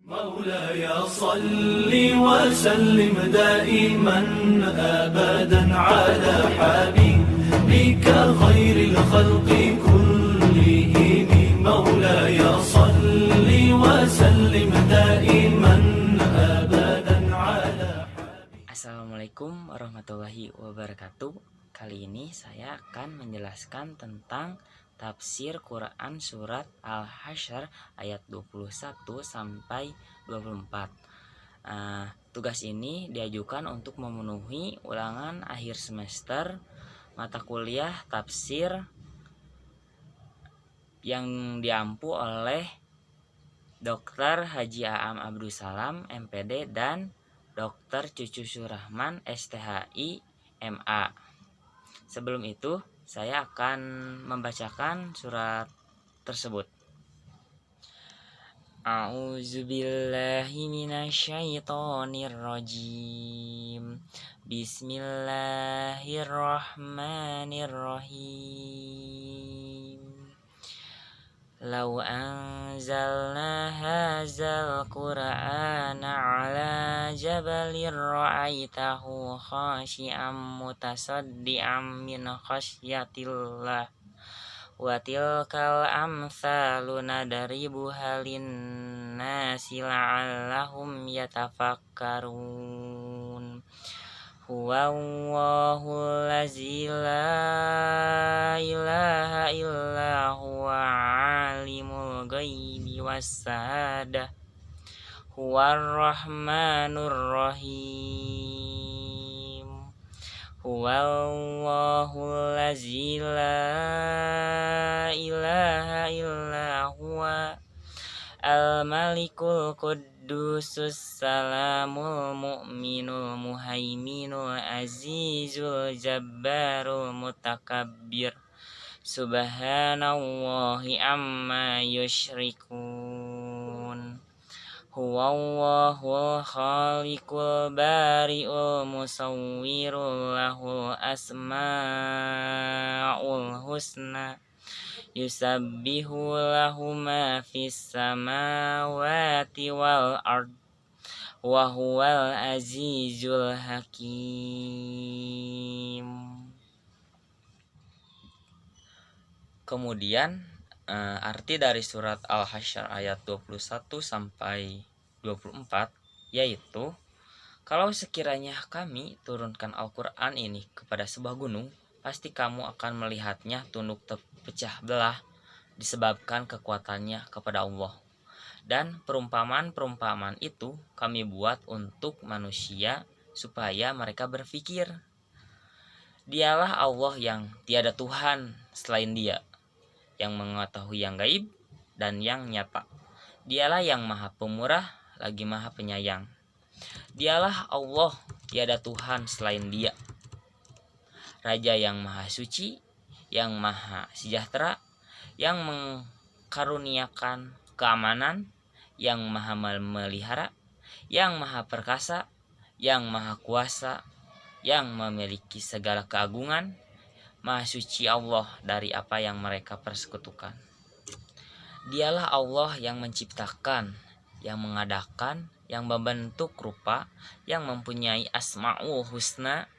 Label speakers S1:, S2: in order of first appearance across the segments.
S1: مولاي صل وسلم دائما أبدا على حبيبك خير الخلق كلهم مولاي صل وسلم دائما أبدا على حبيبك.
S2: Assalamualaikum warahmatullahi wabarakatuh. Kali ini saya akan menjelaskan tentang tafsir Quran surat Al-Hasyr ayat 21 sampai 24. Tugas ini diajukan untuk memenuhi ulangan akhir semester mata kuliah tafsir yang diampu oleh Dr. Haji Aam Abdussalam MPD dan Dr. Cucu Surahman STHI MA. Sebelum itu, saya akan membacakan surat tersebut. A'udzubillahi minasyaitonirrajim. Bismillahirrahmanirrahim. Lau anzalna hadzal qur'ana ala jabalin ra'aitahu khashi'an mutasaddian min khasyatillah wa tilkal amsalu nadribuha linnasi la'allahum yatafakkarun. Huwallahul ladzi la ilaha illa huwa alimul ghaibi wassahadah huwar rahmanur rahim. Huwallahul ladzi la ilaha illa huwa al-malikul quddusus salamul mu'minul muhaiminul azizul jabbarul mutakabbir. Subhanallahi amma yusyrikun. Huwallahul khaliqul bari'ul musawwirul lahul asma'ul husna. Yusabbihu lahu ma fis samawati wal ard wa huwal azizul hakim. Kemudian arti dari surat Al-Hasyr ayat 21 sampai 24 yaitu, kalau sekiranya kami turunkan Al-Quran ini kepada sebuah gunung, pasti kamu akan melihatnya tunduk terpecah belah disebabkan kekuatannya kepada Allah. Dan perumpamaan-perumpamaan itu kami buat untuk manusia supaya mereka berpikir. Dialah Allah yang tiada Tuhan selain Dia, yang mengetahui yang gaib dan yang nyata. Dialah yang Maha Pemurah lagi Maha Penyayang. Dialah Allah, tiada Tuhan selain Dia, Raja yang Maha Suci, yang Maha Sejahtera, yang mengkaruniakan keamanan, yang Maha Memelihara, yang Maha Perkasa, yang Maha Kuasa, yang memiliki segala keagungan. Maha suci Allah dari apa yang mereka persekutukan. Dialah Allah yang menciptakan, yang mengadakan, yang membentuk rupa, yang mempunyai asma'ul husna.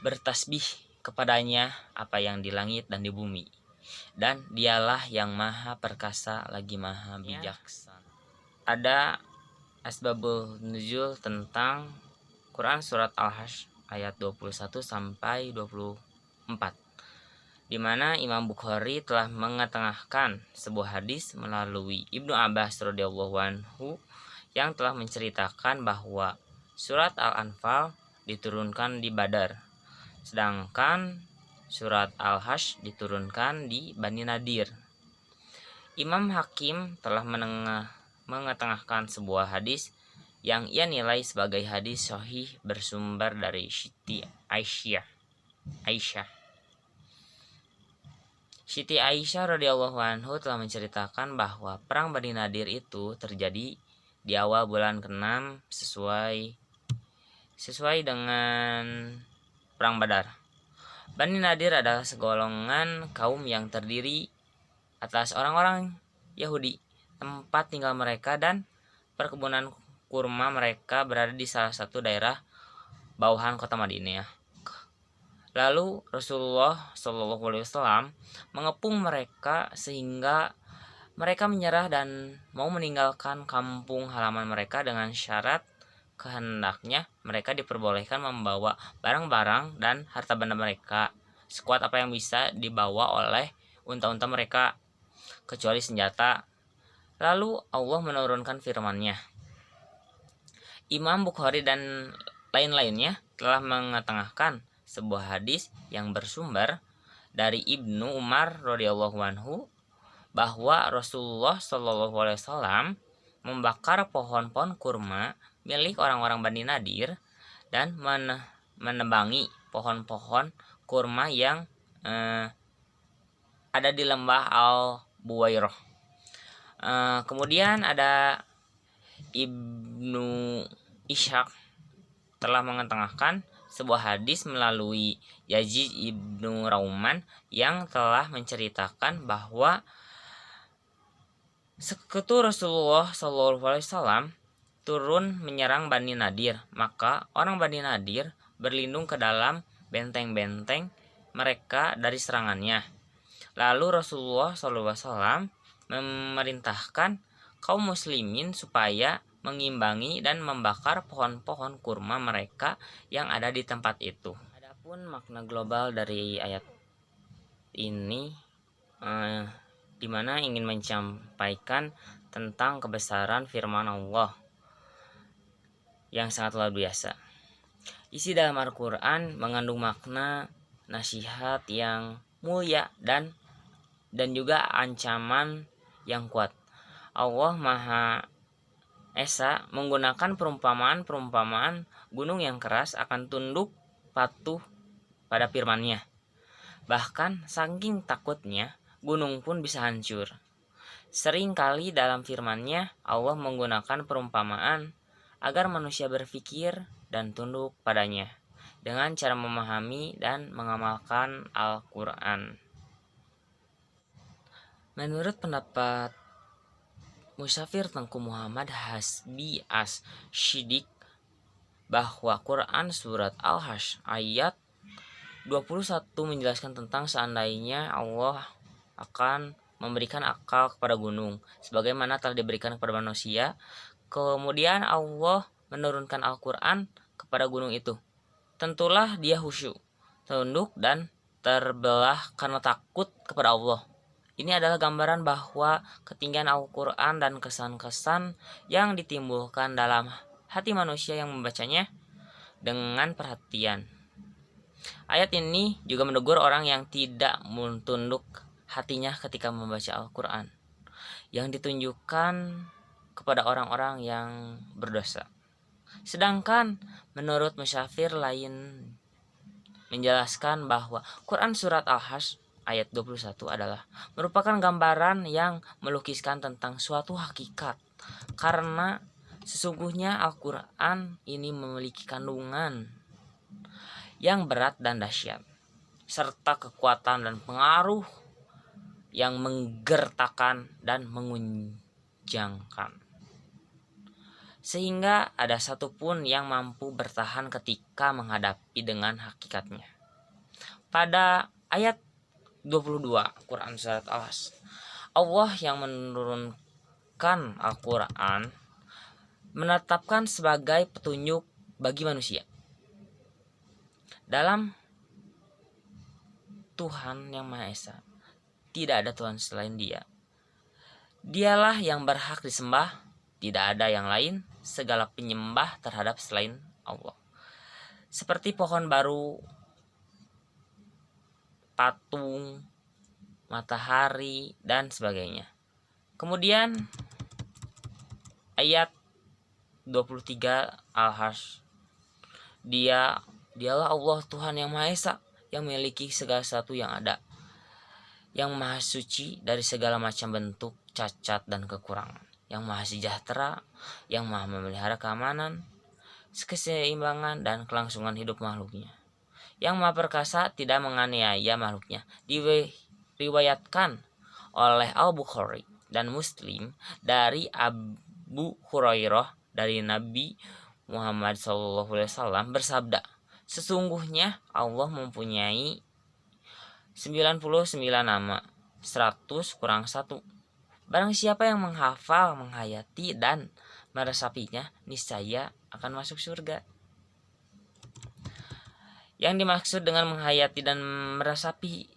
S2: Bertasbih kepadanya apa yang di langit dan di bumi. Dan dialah yang Maha Perkasa lagi Maha Bijaksana. Ada asbabul nuzul tentang Quran surat Al-Hasyr ayat 21 sampai 24. Di mana Imam Bukhari telah mengetengahkan sebuah hadis melalui Ibnu Abbas radhiyallahu anhu yang telah menceritakan bahwa surat Al-Anfal diturunkan di Badar, sedangkan surat Al-Hasyr diturunkan di Bani Nadir. Imam Hakim telah mengetengahkan sebuah hadis yang ia nilai sebagai hadis sahih bersumber dari Siti Aisyah. Siti Aisyah radhiyallahu anhu telah menceritakan bahwa perang Bani Nadir itu terjadi di awal bulan ke-6 sesuai dengan perang Badar. Bani Nadir adalah segolongan kaum yang terdiri atas orang-orang Yahudi, tempat tinggal mereka dan perkebunan kurma mereka berada di salah satu daerah bawahan kota Madinah. Lalu Rasulullah SAW mengepung mereka sehingga mereka menyerah dan mau meninggalkan kampung halaman mereka dengan syarat kehendaknya mereka diperbolehkan membawa barang-barang dan harta benda mereka sekuat apa yang bisa dibawa oleh unta-unta mereka kecuali senjata. Lalu Allah menurunkan firman-Nya. Imam Bukhari dan lain-lainnya telah mengetengahkan sebuah hadis yang bersumber dari Ibnu Umar radhiyallahu anhu bahwa Rasulullah SAW membakar pohon-pohon kurma milik orang-orang Bani Nadir dan menebangi pohon-pohon kurma yang ada di lembah Al-Buwairah. Kemudian ada Ibnu Ishaq telah mengetengahkan sebuah hadis melalui Yazid ibnu Rauman yang telah menceritakan bahwa sekutu Rasulullah SAW turun menyerang Bani Nadir, maka orang Bani Nadir berlindung ke dalam benteng-benteng mereka dari serangannya. Lalu Rasulullah SAW memerintahkan kaum muslimin supaya mengimbangi dan membakar pohon-pohon kurma mereka yang ada di tempat itu. Adapun makna global dari ayat ini di mana ingin menyampaikan tentang kebesaran firman Allah yang sangat luar biasa. Isi dalam Al-Quran mengandung makna nasihat yang mulia dan juga ancaman yang kuat. Allah Maha Esa menggunakan perumpamaan gunung yang keras akan tunduk patuh pada firman-Nya. Bahkan saking takutnya gunung pun bisa hancur. Sering kali dalam firman-Nya Allah menggunakan perumpamaan agar manusia berpikir dan tunduk padanya dengan cara memahami dan mengamalkan Al-Quran. Menurut pendapat Musafir Tengku Muhammad Hasbi As-Shiddiq bahwa Quran surat Al-Hasyr ayat 21 menjelaskan tentang seandainya Allah akan memberikan akal kepada gunung sebagaimana telah diberikan kepada manusia, kemudian Allah menurunkan Al-Quran kepada gunung itu, tentulah dia khusyuk, tunduk dan terbelah karena takut kepada Allah. Ini adalah gambaran bahwa ketinggian Al-Quran dan kesan-kesan yang ditimbulkan dalam hati manusia yang membacanya dengan perhatian. Ayat ini juga menegur orang yang tidak tunduk hatinya ketika membaca Al-Quran, yang ditunjukkan kepada orang-orang yang berdosa. Sedangkan menurut Musafir lain menjelaskan bahwa Quran surat Al-Hasyr ayat 21 adalah merupakan gambaran yang melukiskan tentang suatu hakikat, karena sesungguhnya Al-Quran ini memiliki kandungan yang berat dan dahsyat, serta kekuatan dan pengaruh yang menggertakkan dan mengunjangkan, sehingga ada satupun yang mampu bertahan ketika menghadapi dengan hakikatnya. Pada ayat 22 Quran surat Al-Hasyr, Allah yang menurunkan Al-Quran menetapkan sebagai petunjuk bagi manusia. Dalam Tuhan yang Maha Esa, tidak ada Tuhan selain Dia. Dialah yang berhak disembah, tidak ada yang lain, segala penyembah terhadap selain Allah. Seperti pohon baru, patung, matahari, dan sebagainya. Kemudian ayat 23 Al-Hasyr, Dialah Allah Tuhan yang Maha Esa, yang memiliki segala sesuatu yang ada, yang Maha Suci dari segala macam bentuk cacat dan kekurangan, yang Maha Sejahtera, yang Maha memelihara keamanan, keseimbangan dan kelangsungan hidup makhluknya, yang Maha Perkasa, tidak menganiaya makhluknya. Diriwayatkan oleh Al-Bukhari dan Muslim dari Abu Abu Hurairah dari Nabi Muhammad SAW bersabda, sesungguhnya Allah mempunyai 99 nama, 100 kurang 1. Barang siapa yang menghafal, menghayati, dan meresapinya, niscaya akan masuk surga. Yang dimaksud dengan menghayati dan meresapi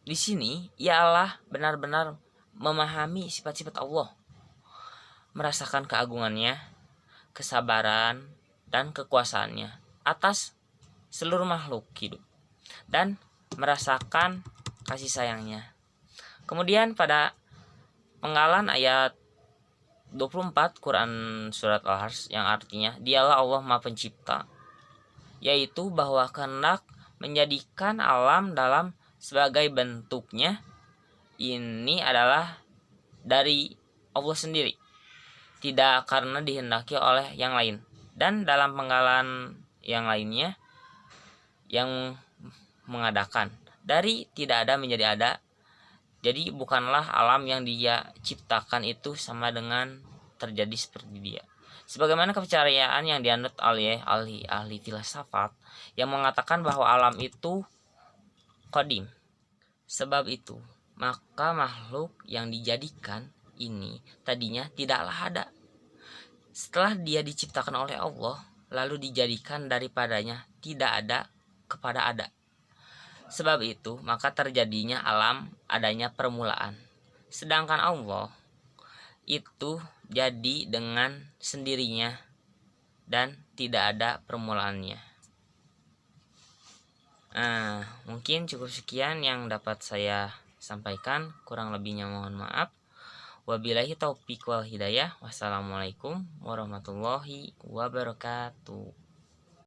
S2: di sini ialah benar-benar memahami sifat-sifat Allah, merasakan keagungannya, kesabaran, dan kekuasaannya atas seluruh makhluk hidup, dan merasakan kasih sayangnya. Kemudian pada penggalan ayat 24 Quran surat Al-Hasyr yang artinya dialah Allah Maha Pencipta, yaitu bahwa kehendak menjadikan alam dalam sebagai bentuknya ini adalah dari Allah sendiri, tidak karena dihendaki oleh yang lain. Dan dalam penggalan yang lainnya yang mengadakan dari tidak ada menjadi ada. Jadi bukanlah alam yang dia ciptakan itu sama dengan terjadi seperti dia. Sebagaimana kepercayaan yang dianut oleh ahli filsafat yang mengatakan bahwa alam itu qadim. Sebab itu, maka makhluk yang dijadikan ini tadinya tidaklah ada. Setelah dia diciptakan oleh Allah, lalu dijadikan daripadanya tidak ada kepada ada. Sebab itu, maka terjadinya alam adanya permulaan. Sedangkan Allah itu jadi dengan sendirinya dan tidak ada permulaannya. Mungkin cukup sekian yang dapat saya sampaikan. Kurang lebihnya mohon maaf. Wabillahi taufiq wal hidayah. Wassalamualaikum warahmatullahi wabarakatuh.